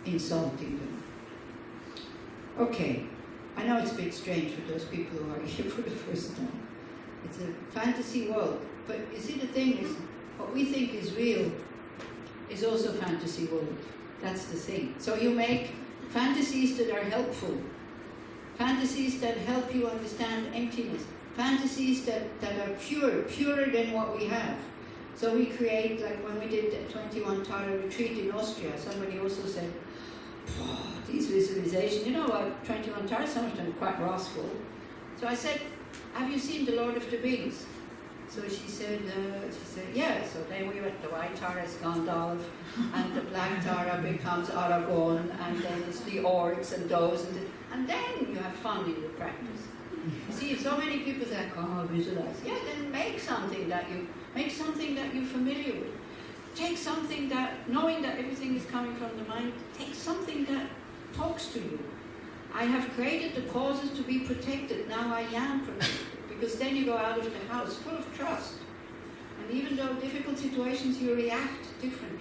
insulting them. Okay, I know it's a bit strange for those people who are here for the first time. It's a fantasy world, but you see, the thing is, what we think is real is also fantasy world. That's the thing. So you make fantasies that are helpful, fantasies that help you understand emptiness, fantasies that are purer than what we have. So we create, like when we did the 21 Tara retreat in Austria, somebody also said, oh, these visualizations, you know what, 21 Tara, some of them are quite wrathful. So I said, have you seen The Lord of the Rings? So she said, yeah. So then we went, the white Tara is Gandalf, and the black Tara becomes Aragorn, and then it's the orcs and those, and then you have fun in the practice. See, if so many people say, oh, visualize. Yeah, then make something that you're familiar with. Take something that, knowing that everything is coming from the mind, take something that talks to you. I have created the causes to be protected. Now I am protected. Because then you go out of the house full of trust. And even though difficult situations, you react differently.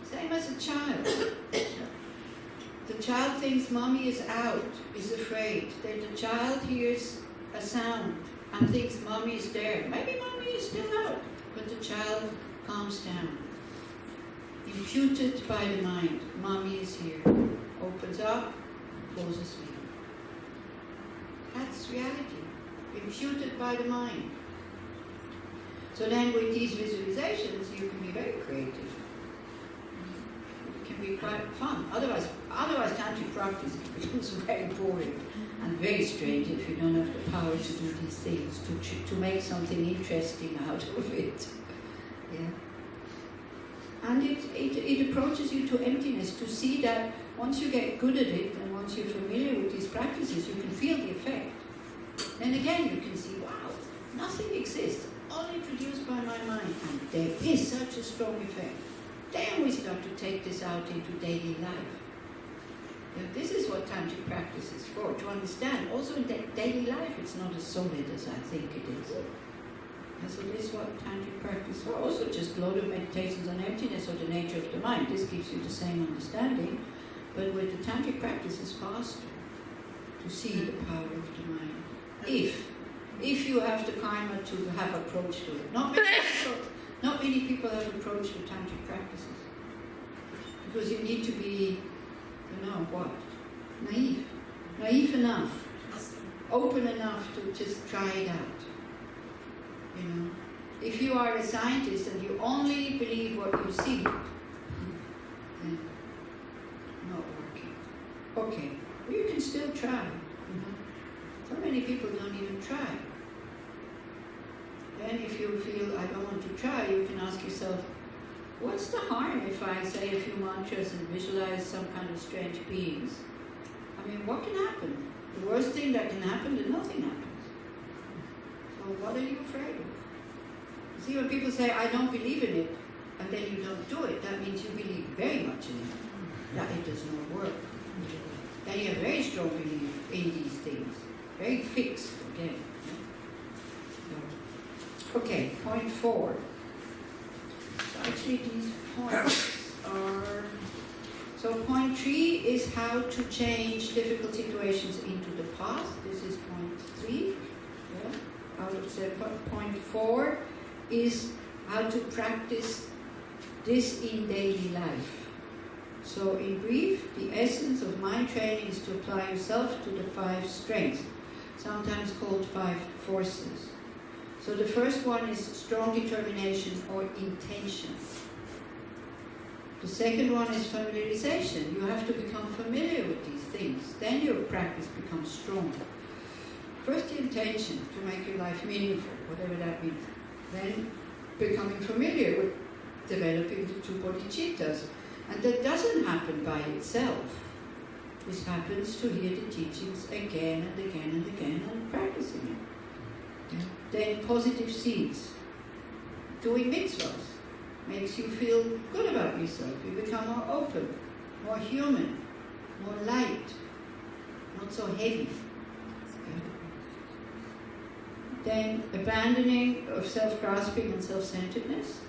Same as a child. The child thinks mommy is out, is afraid. Then the child hears a sound and thinks mommy is there. Maybe mommy is still out, but the child calms down. Imputed by the mind, mommy is here. Opens up, falls asleep. That's reality. Imputed by the mind. So then with these visualizations, you can be very creative. It can be quite fun. Otherwise tantric practice becomes very boring and very strange if you don't have the power to do these things, to make something interesting out of it. Yeah. And it approaches you to emptiness, to see that once you get good at it and once you're familiar with these practices, you can feel the effect. Then again you can see, wow, nothing exists, only produced by my mind, and there is such a strong effect. Then we start to take this out into daily life. Now, this is what tantric practice is for, to understand. Also in daily life it's not as solid as I think it is. And so this is what tantric practice is for. Also just a lot of meditations on emptiness or the nature of the mind. This gives you the same understanding, but with the tantric practice it's faster to see the power of the mind. If you have the karma to have approach to it. Not many people have approached to tantric practices. Because you need to be, naive. Naive enough. Open enough to just try it out. If you are a scientist and you only believe what you see, then not working. Okay, well, you can still try. So many people don't even try. Then if you feel, I don't want to try, you can ask yourself, what's the harm if I say a few mantras and visualize some kind of strange beings? I mean, what can happen? The worst thing that can happen is nothing happens. So what are you afraid of? You see, when people say, I don't believe in it, and then you don't do it, that means you believe very much in it, that it does not work. Then you have very strong belief in these things. Very fixed again. Okay, point 4. So actually these points are... So point 3 is how to change difficult situations into the past. This is point 3. Yeah. Out of the point 4 is how to practice this in daily life. So in brief, the essence of mind training is to apply yourself to the 5 strengths, sometimes called 5 forces. So the first one is strong determination or intention. The second one is familiarization. You have to become familiar with these things. Then your practice becomes stronger. First the intention to make your life meaningful, whatever that means. Then becoming familiar with developing the 2 bodhicittas. And that doesn't happen by itself. This happens to hear the teachings again and again and again and practicing it. Yeah. Then positive seeds. Doing mitzvahs makes you feel good about yourself. You become more open, more human, more light, not so heavy. Yeah. Then abandoning of self-grasping and self-centeredness.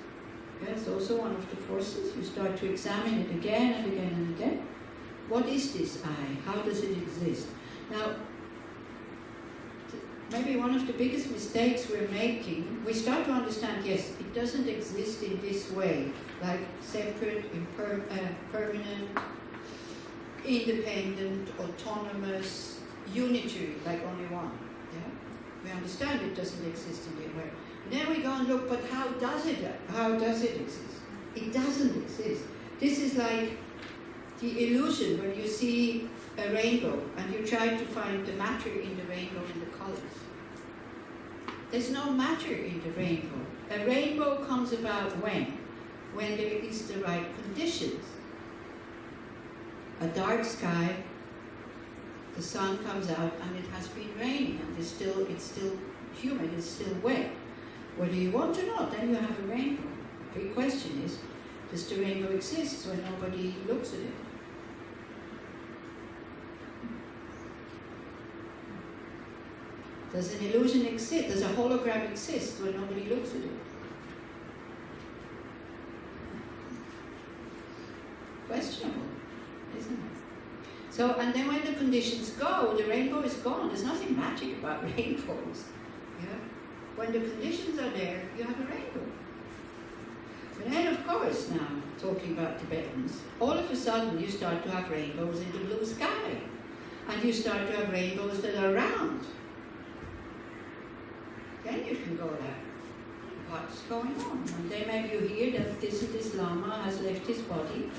That's also one of the forces. You start to examine it again and again and again. what is this I? How does it exist? Now, maybe one of the biggest mistakes we're making, we start to understand, yes, it doesn't exist in this way, like separate, permanent, independent, autonomous, unitary, like only one. Yeah? We understand it doesn't exist in that way. And then we go and look, but how does it exist? It doesn't exist. This is like the illusion when you see a rainbow and you try to find the matter in the rainbow in the colors. There's no matter in the rainbow. A rainbow comes about when there is the right conditions. A dark sky, the sun comes out and it has been raining and it's still humid, it's still wet. Whether you want or not, then you have a rainbow. The big question is, does the rainbow exist when nobody looks at it? Does an illusion exist? Does a hologram exist when nobody looks at it? Questionable, isn't it? So, and then when the conditions go, the rainbow is gone. There's nothing magic about rainbows. Yeah? When the conditions are there, you have a rainbow. But then, of course, now, talking about Tibetans, all of a sudden you start to have rainbows in the blue sky. And you start to have rainbows that are round. Then you can go like, what's going on? And then maybe you hear that this Lama has left his body,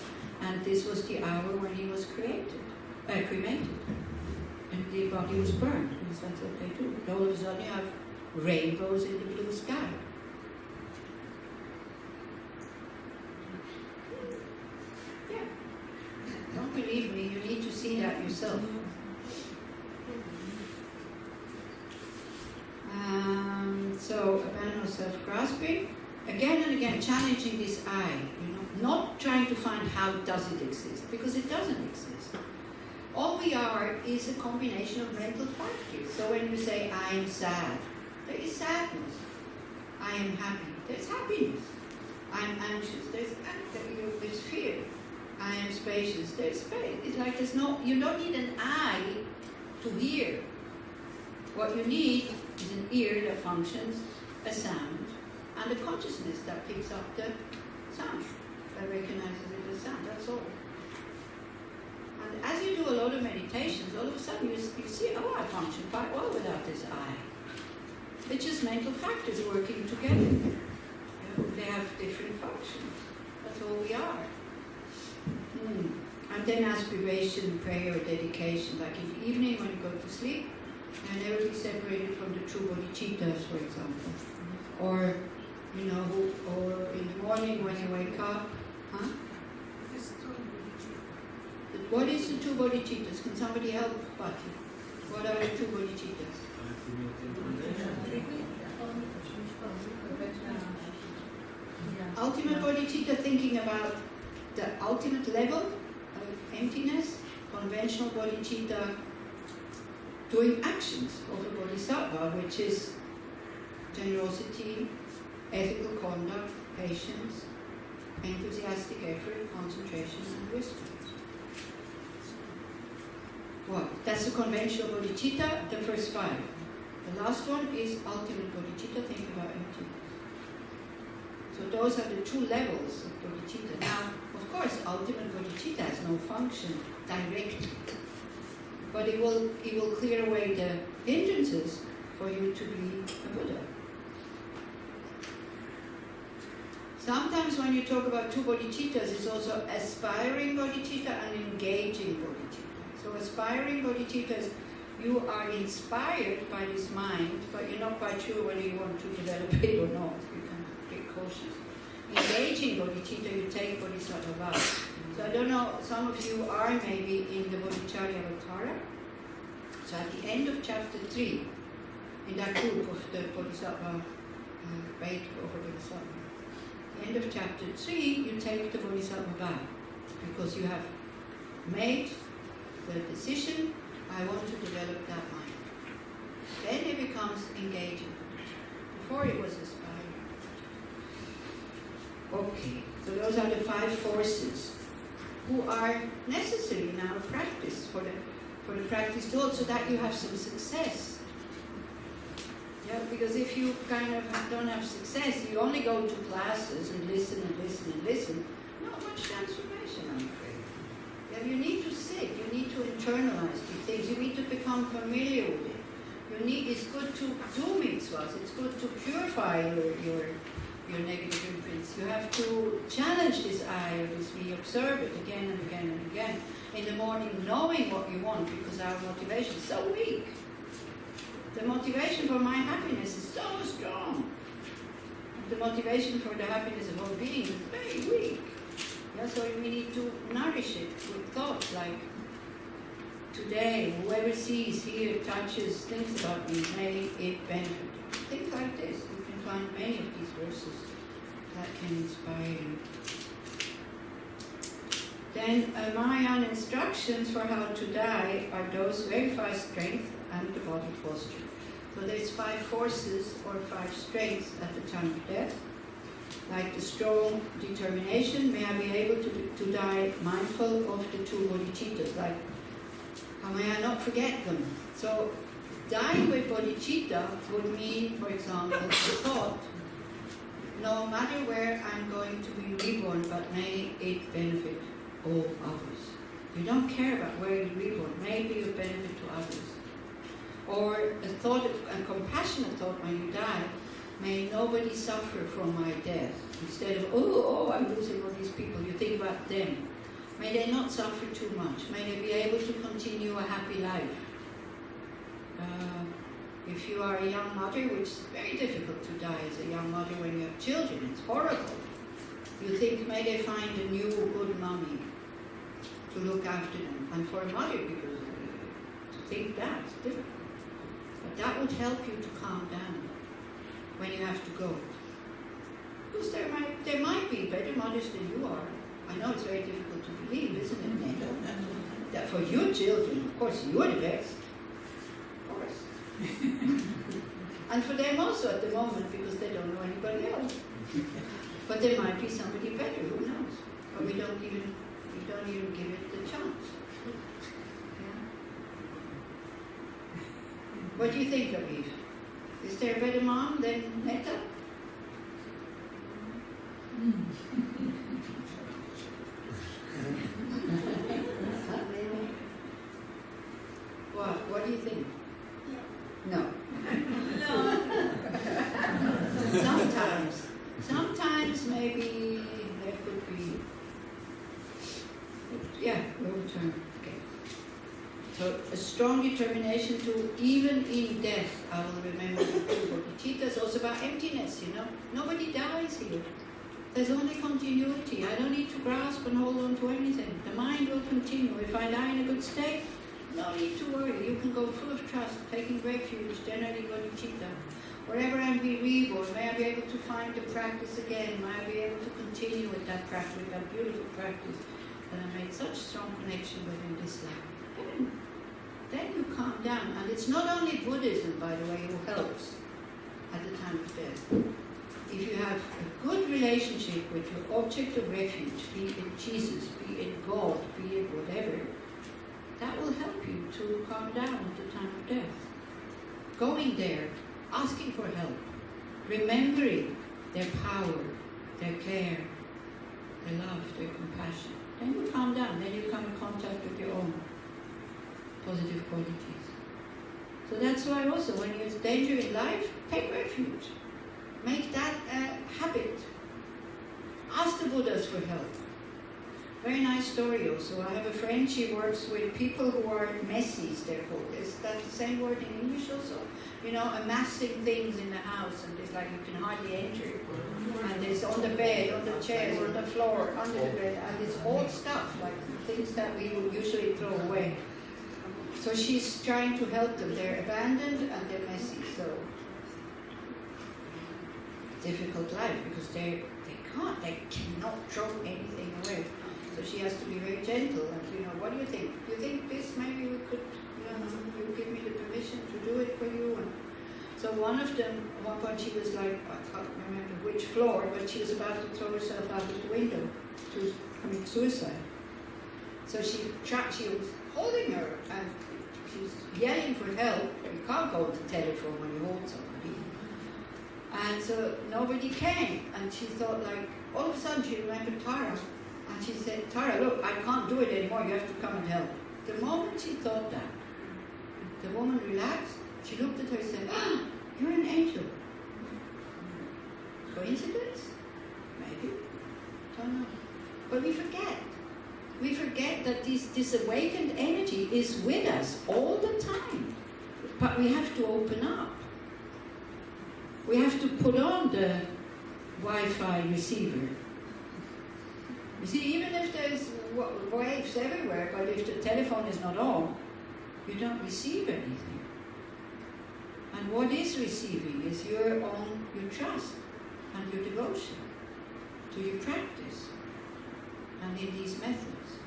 and this was the hour when he was cremated. And the body was burned, because that's what they do. And all of a sudden you have rainbows in the blue sky. Yeah. Don't believe me, you need to see that yourself. So, abandon self-grasping, again and again challenging this I, not trying to find how does it exist, because it doesn't exist. All we are is a combination of mental factors. So when you say, I am sad, there is sadness. I am happy, there's happiness. I am anxious, there's fear. I am spacious, there's space. It's like you don't need an I to hear. What you need is an ear that functions, a sound, and a consciousness that picks up the sound, that recognizes it as sound, that's all. And as you do a lot of meditations, all of a sudden you see, oh, I function quite well without this I. It's just mental factors working together. They have different functions. That's all we are. And then aspiration, prayer, dedication, like in the evening when you go to sleep, and never be separated from the true bodhicittas, for example. Or, or in the morning when you wake up. Huh? What is the two bodhicittas? Can somebody help Pati? What are the two bodhicittas? Ultimate bodhicitta, thinking about the ultimate level of emptiness. Conventional bodhicitta, doing actions of a bodhisattva, which is generosity, ethical conduct, patience, enthusiastic effort, concentration, and wisdom. What? That's the conventional bodhicitta, the first five. The last one is ultimate bodhicitta, think about emptiness. So those are the two levels of bodhicitta. Now, of course, ultimate bodhicitta has no function directly. But it will clear away the hindrances for you to be a Buddha. Sometimes when you talk about two bodhicittas, it's also aspiring bodhicitta and engaging bodhicitta. So aspiring bodhicittas, you are inspired by this mind, but you're not quite sure whether you want to develop it or not. You can be cautious. Engaging bodhicitta, you take bodhisattva vows. So I don't know, some of you are maybe in the Bodhicharya Avatara. So at the end of chapter 3, in that group of the Bodhisattva, Bait of a Bodhisattva, at the end of chapter 3, you take the Bodhisattva vow, because you have made the decision, I want to develop that mind. Then it becomes engaging. Before it was aspiring. Okay, so those are the five forces who are necessary in our practice, for the practice too, so that you have some success. Yeah, because if you kind of don't have success, you only go to classes and listen and listen and listen, not much transformation, I'm afraid. Yeah, you need to sit, you need to internalize these things, you need to become familiar with it. It's good to do mitzvahs, it's good to purify your negative imprints. You have to challenge this I or this we, observe it again and again and again. In the morning, knowing what you want, because our motivation is so weak. The motivation for my happiness is so strong. The motivation for the happiness of all beings is very weak. Yeah, so we need to nourish it with thoughts like, today, whoever sees, hears, touches, thinks about me, may it benefit. Think like this. You can find many of these verses that can inspire you. Then Mahayana instructions for how to die are those: verify strength and the body posture. So there's 5 forces or 5 strengths at the time of death. Like the strong determination, may I be able to die mindful of the 2 bodhicittas, like how may I not forget them? So dying with bodhicitta would mean, for example, the thought, no matter where I'm going to be reborn, but may it benefit all others. You don't care about where you're reborn, may it be of benefit to others. Or a thought, a compassionate thought when you die, may nobody suffer from my death. Instead of, oh, I'm losing all these people, you think about them. May they not suffer too much. May they be able to continue a happy life. If you are a young mother, which is very difficult to die as a young mother when you have children, it's horrible. You think, may they find a new good mommy to look after them. And for a mother, because to think that is difficult. But that would help you to calm down when you have to go. Because there might be better mothers than you are. I know it's very difficult to believe, isn't it, Neda? That for your children, of course, you're the best. Of course. And for them also at the moment, because they don't know anybody else. But there might be somebody better, who knows? But we don't even give it the chance. Yeah. What do you think, Aviv? Is there a better mom than Neta? What do you think? No. Sometimes maybe there could be, long term. Okay. So a strong determination to, even in death, I will remember the 2 bodhicittas. Also about emptiness, Nobody dies here. There's only continuity. I don't need to grasp and hold on to anything. The mind will continue. If I die in a good state, no need to worry. You can go full of trust, taking refuge, generally bodhicitta. Wherever I be reborn, may I be able to find the practice again. May I be able to continue with that practice, with that beautiful practice that I made such strong connection with in this life. Then you calm down. And it's not only Buddhism, by the way, who helps at the time of death. If you have a good relationship with your object of refuge, be it Jesus, be it God, be it whatever, that will help you to calm down at the time of death. Going there, asking for help, remembering their power, their care, their love, their compassion. Then you calm down, then you come in contact with your own positive qualities. So that's why also when there's danger in life, take refuge. Make that a habit. Ask the Buddhas for help. Very nice story also. I have a friend, she works with people who are messies, they're called. Is that the same word in English also? Amassing things in the house, and it's like you can hardly enter. And it's on the bed, on the chairs, on the floor, under the bed, and it's old stuff, like things that we would usually throw away. So she's trying to help them. They're abandoned and they're messy, so difficult life because they cannot throw anything away. So she has to be very gentle and what do you think? Do you think this maybe we could, you give me the permission to do it for you? And so one of them, at one point she was like, I can't remember which floor, but she was about to throw herself out of the window to commit suicide. So she was holding her and she was yelling for help. You can't go to the telephone when you hold somebody. And so nobody came. And she thought, like, all of a sudden she remembered Tara. And she said, Tara, look, I can't do it anymore. You have to come and help. The moment she thought that, the woman relaxed. She looked at her and said, ah, you're an angel. Coincidence? Maybe. Don't know. But we forget. We forget that this awakened energy is with us all the time. But we have to open up. We have to put on the Wi-Fi receiver. You see, even if there's waves everywhere, but if the telephone is not on, you don't receive anything. And what is receiving is your trust and your devotion to your practice and in these methods.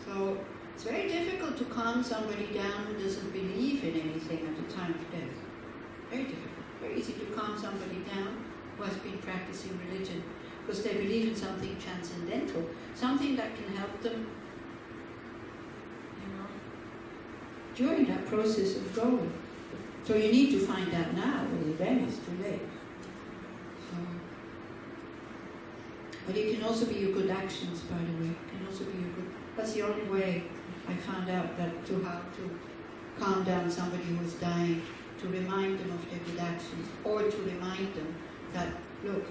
So it's very difficult to calm somebody down who doesn't believe in anything at the time of death. Very difficult. Very easy to calm somebody down who has been practicing religion because they believe in something transcendental, something that can help them, during that process of going. So you need to find out now, or then it's too late. So, but it can also be your good actions, by the way. It can also be your good. That's the only way I found out that to how to calm down somebody who is dying, to remind them of their good actions, or to remind them that, look,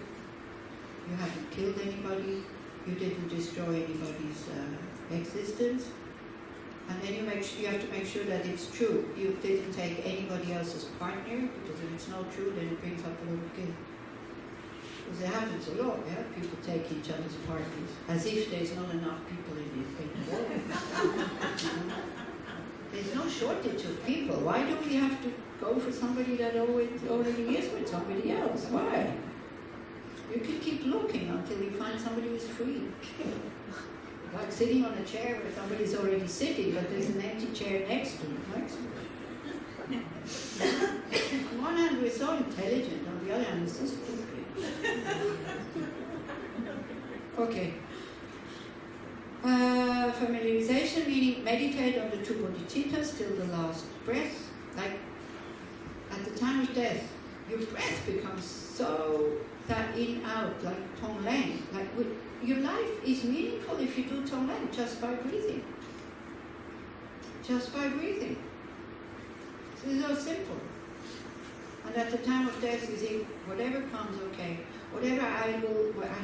you haven't killed anybody, you didn't destroy anybody's existence, and then you have to make sure that it's true. You didn't take anybody else's partner, because if it's not true, then it brings up a lot of guilt. Because it happens a lot, yeah? People take each other's partners, as if there's not enough people in the world. There's no shortage of people. Why do we have to go for somebody that already is with somebody else? Why? You can keep looking until you find somebody who's free. Like sitting on a chair where somebody's already sitting, but there's an empty chair next to them. On one hand, we're so intelligent. On the other hand, we're so stupid. Okay. Familiarization, meaning meditate on the two bodhicittas till the last breath. Like at the time of death, your breath becomes so that in out, like Tonglen. Like your life is meaningful if you do Tonglen just by breathing. Just by breathing. So it's so simple. And at the time of death, you think, whatever comes, okay. Whatever I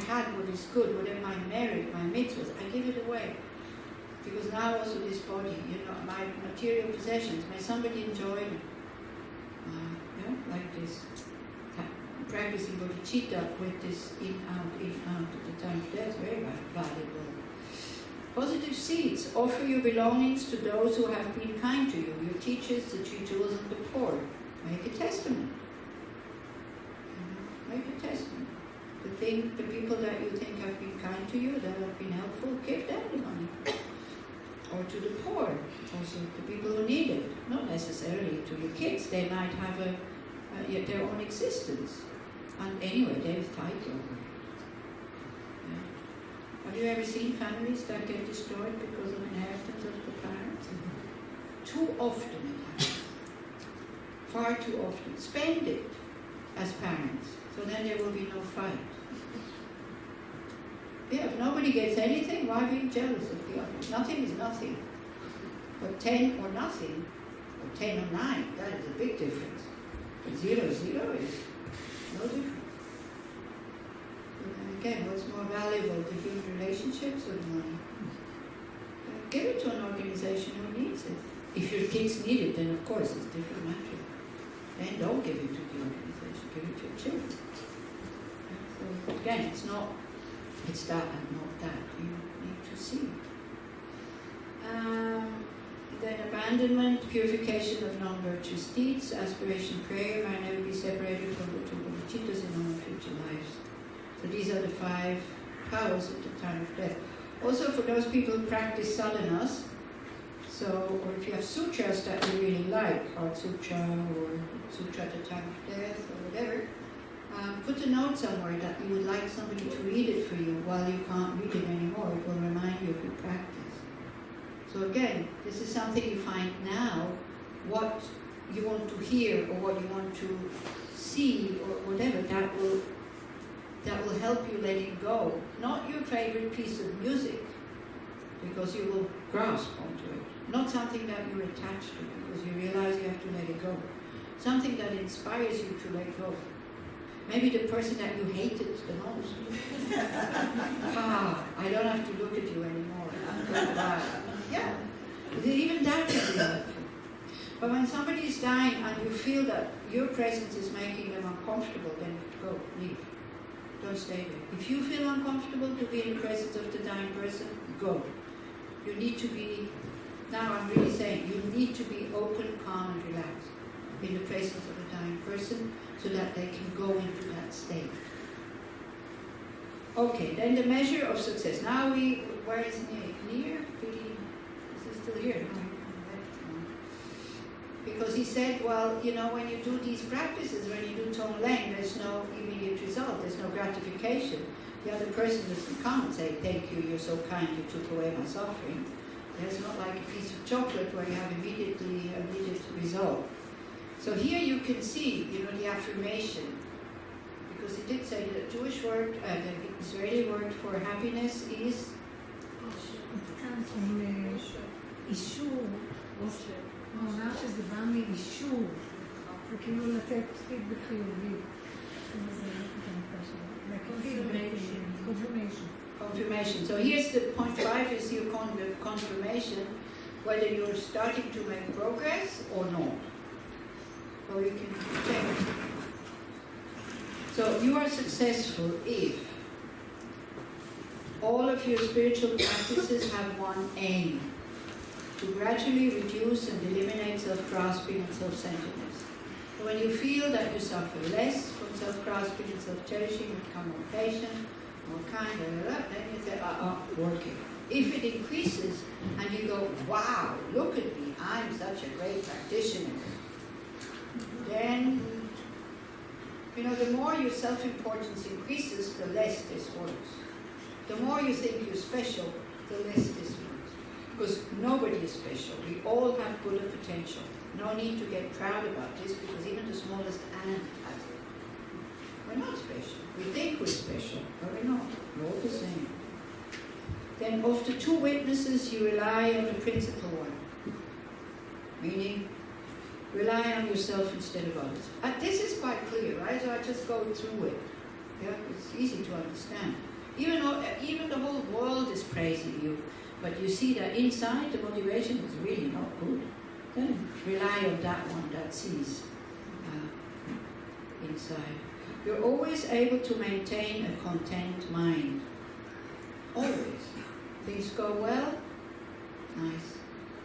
had, what is good, whatever my merit, my mitzvahs, I give it away. Because now also this body, my material possessions, may somebody enjoy it. Like this. Practicing bodhicitta with this in, out at the time of death, very valuable. Positive seeds. Offer your belongings to those who have been kind to you, your teachers, the tree jewels, and the poor. Make a testament. Make a testament. The people that you think have been kind to you, that have been helpful, give them the money. Or to the poor, also to people who need it. Not necessarily to your kids. They might have their own existence. And anyway, they'll fight over it. Yeah. Have you ever seen families that get destroyed because of inheritance of the parents? Too often it happens. Far too often. Spend it as parents, so then there will be no fight. Yeah, if nobody gets anything, why be jealous of the other? Nothing is nothing. But 10 or nothing, or 10 or 9, that is a big difference. But 0 is no difference. And again, what's more valuable, the human relationships or the money? Give it to an organization who needs it. If your kids need it, then of course it's a different matter. Then don't give it to the organization, give it to your children. So again, it's that and not that. You need to see. Then abandonment, purification of non-virtuous deeds, aspiration, prayer might never be separated from the two bodhicittas in all future lives. So these are the 5 powers at the time of death. Also for those people who practice sadhanas, or if you have sutras that you really like, Heart Sutra or Sutra at the time of death or whatever, put a note somewhere that you would like somebody to read it for you while you can't read it anymore. It will remind you of your practice. So again, this is something you find now, what you want to hear or what you want to see or whatever, that will help you let it go. Not your favorite piece of music, because you will grasp onto it. Not something that you're attached to, because you realize you have to let it go. Something that inspires you to let go. Maybe the person that you hated the most. I don't have to look at you anymore. Goodbye. Yeah, even that can be helpful. But when somebody is dying and you feel that your presence is making them uncomfortable, then go, leave. Don't stay there. If you feel uncomfortable to be in the presence of the dying person, go. You need to be, now I'm really saying, you need to be open, calm and relaxed in the presence of a dying person so that they can go into that state. Okay, then the measure of success. Now where is Near? Is he still here? No. Because he said, well, when you do these practices, when you do Tong Leng, there's no immediate result, there's no gratification. The other person doesn't come and say, thank you, you're so kind, you took away my suffering. There's not like a piece of chocolate where you have immediate result. So here you can see, the affirmation. Because he did say the Jewish word, the Israeli word for happiness is it comes from אישור. הוא אמר שזה בא מאישור. זה כאילו לתת פידבק חיובי. Confirmation. So here's the point 5 is your confirmation, whether you're starting to make progress or not. Or you can check. So you are successful if all of your spiritual practices have one aim: to gradually reduce and eliminate self-grasping and self-centeredness. So when you feel that you suffer less from self-grasping and self-cherishing, you become more patient, more kind, then you say, working. If it increases and you go, wow, look at me, I'm such a great practitioner, then, the more your self-importance increases, the less this works. The more you think you're special, the less this works. Because nobody is special. We all have Buddha potential. No need to get proud about this, because even the smallest ant has it. We're not special. We think we're special, but we're not. We're all the same. Then of the two witnesses, you rely on the principal one. Meaning, rely on yourself instead of others. This is quite clear, right? So I just go through it. Yeah, it's easy to understand. Even the whole world is praising you, but you see that inside the motivation is really not good. Then rely on that one that sees inside. You're always able to maintain a content mind. Always. Things go well, nice.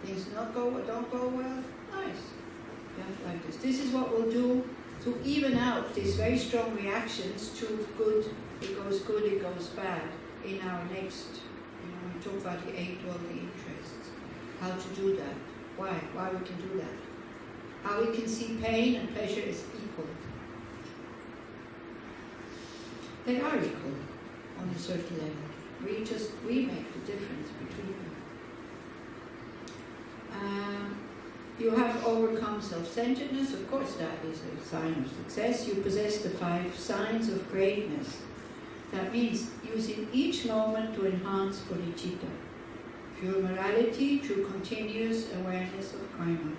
Things don't go well, nice. Yeah, like this. This is what we'll do to even out these very strong reactions to good, it goes bad in our next, we talk about the 8 worldly interests. How to do that. Why we can do that. How we can see pain and pleasure as equal. They are equal on a certain level. We make the difference between them. You have overcome self-centeredness. Of course, that is a sign of success. You possess the 5 signs of greatness. That means using each moment to enhance bodhicitta. Pure morality through continuous awareness of karma.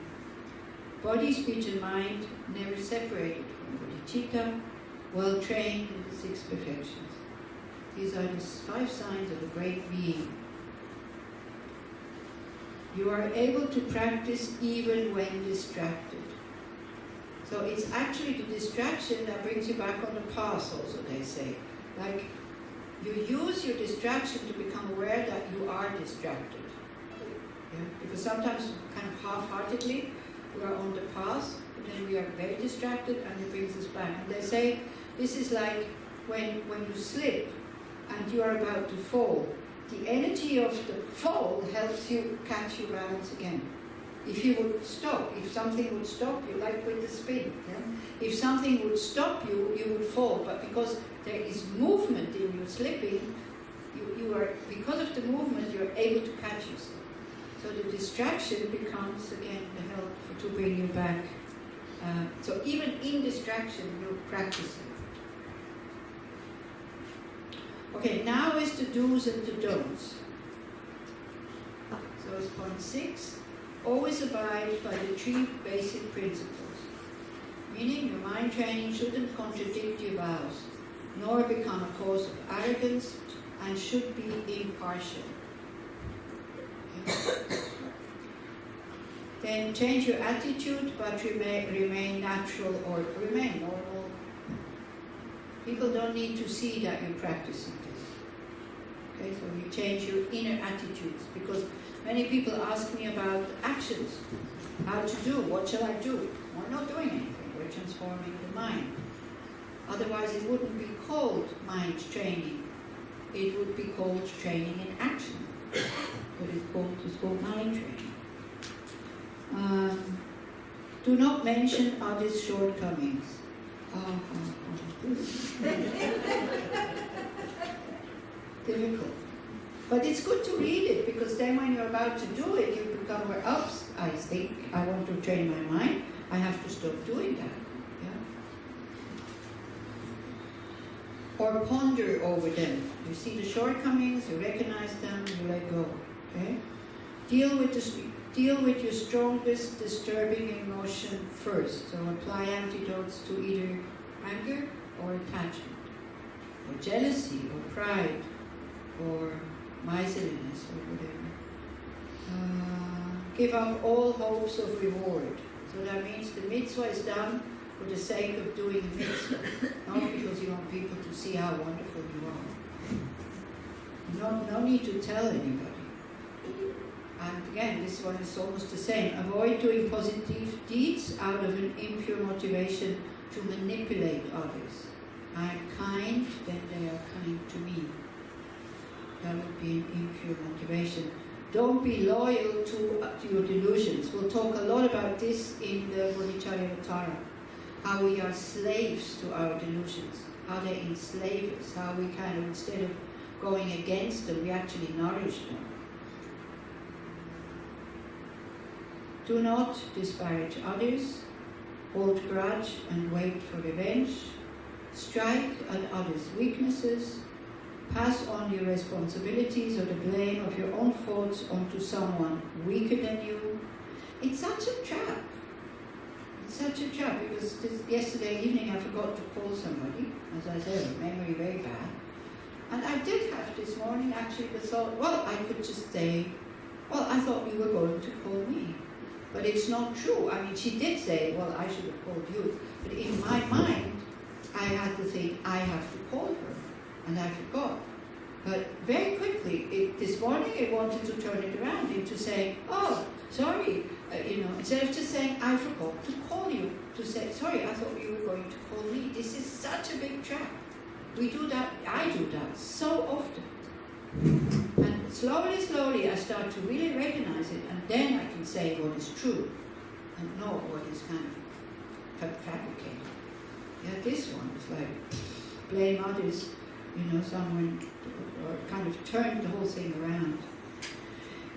Body, speech and mind never separated from bodhicitta, well trained in the 6 perfections. These are the 5 signs of a great being. You are able to practice even when distracted. So it's actually the distraction that brings you back on the path also, they say. Like, you use your distraction to become aware that you are distracted. Yeah? Because sometimes, kind of half-heartedly, we are on the path, but then we are very distracted and it brings us back. And they say, this is like when you slip and you are about to fall. The energy of the fall helps you catch your balance again. If you would stop, if something would stop you, like with the spin, yeah? If something would stop you, you would fall. But because there is movement in you slipping, you are, because of the movement, you're able to catch yourself. So the distraction becomes again the help to bring you back. So even in distraction, you're practicing. Okay, now is the do's and the don'ts. So it's point 6. Always abide by the 3 basic principles. Meaning your mind training shouldn't contradict your vows, nor become a cause of arrogance, and should be impartial. Okay. Then change your attitude, but remain natural or remain normal. People don't need to see that you're practicing this. Okay, so you change your inner attitudes, because many people ask me about actions, how to do, what shall I do? We're not doing anything, we're transforming the mind. Otherwise it wouldn't be called mind training, it would be called training in action. But it's called mind training. Do not mention others' shortcomings. Difficult. But it's good to read it, because then when you're about to do it, you become aware, oops, I think I want to train my mind, I have to stop doing that. Yeah? Or ponder over them. You see the shortcomings, you recognize them, you let go. Okay? Deal with your strongest disturbing emotion first. So apply antidotes to either anger or attachment, or jealousy, or pride, or miserliness, or whatever. Give up all hopes of reward. So that means the mitzvah is done for the sake of doing the mitzvah, not because you want people to see how wonderful you are. No need to tell anybody. And again, this one is almost the same. Avoid doing positive deeds out of an impure motivation to manipulate others. I am kind, then they are kind to me. That would be an impure motivation. Don't be loyal to your delusions. We'll talk a lot about this in the Bodhicharyavatara. How we are slaves to our delusions. How they enslave us. How we kind of, instead of going against them, we actually nourish them. Do not disparage others. Hold grudge and wait for revenge. Strike at others' weaknesses. Pass on your responsibilities or the blame of your own faults onto someone weaker than you. It's such a trap. It's such a trap, because yesterday evening I forgot to call somebody. As I said, memory very bad. And I did have this morning actually the thought, well, I could just say, well, I thought you were going to call me. But it's not true. I mean, she did say, well, I should have called you. But in my mind, I had to think, I have to call her. And I forgot. But very quickly, this morning, I wanted to turn it around into saying, oh, sorry. Instead of just saying, I forgot to call you. To say, sorry, I thought you were going to call me. This is such a big trap. We do that, I do that so often. And slowly, I start to really recognize it, and then I can say what is true, and not what is kind of fabricated. Yeah, this one is like, blame others, someone, or kind of turn the whole thing around.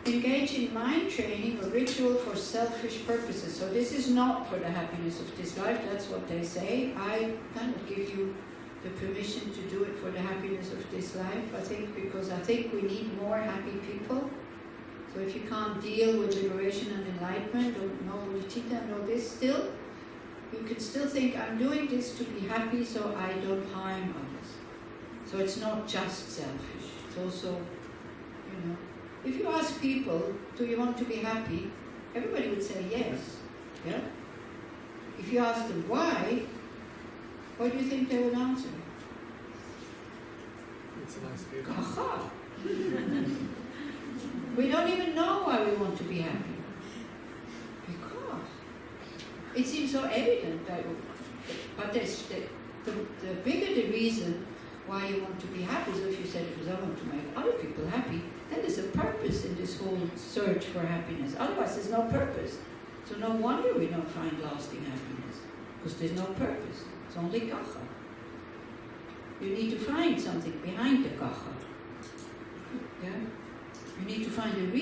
Engage in mind training or ritual for selfish purposes. So this is not for the happiness of this life, that's what they say. I kind of give you the permission to do it for the happiness of this life, because I think we need more happy people. So if you can't deal with liberation and enlightenment, or no bodhicitta, no this still, you can still think, I'm doing this to be happy so I don't harm others. So it's not just selfish, it's also, if you ask people, do you want to be happy? Everybody would say yes, yeah? If you ask them why, what do you think they would answer? It's a nice feeling. Kacha. We don't even know why we want to be happy. Because it seems so evident that, but there's the bigger the reason why you want to be happy. So if you said, because I want to make other people happy, then there's a purpose in this whole search for happiness. Otherwise, there's no purpose. So no wonder we don't find lasting happiness, because there's no purpose. It's only kacha. You need to find something behind the kacha. Yeah? You need to find a reason.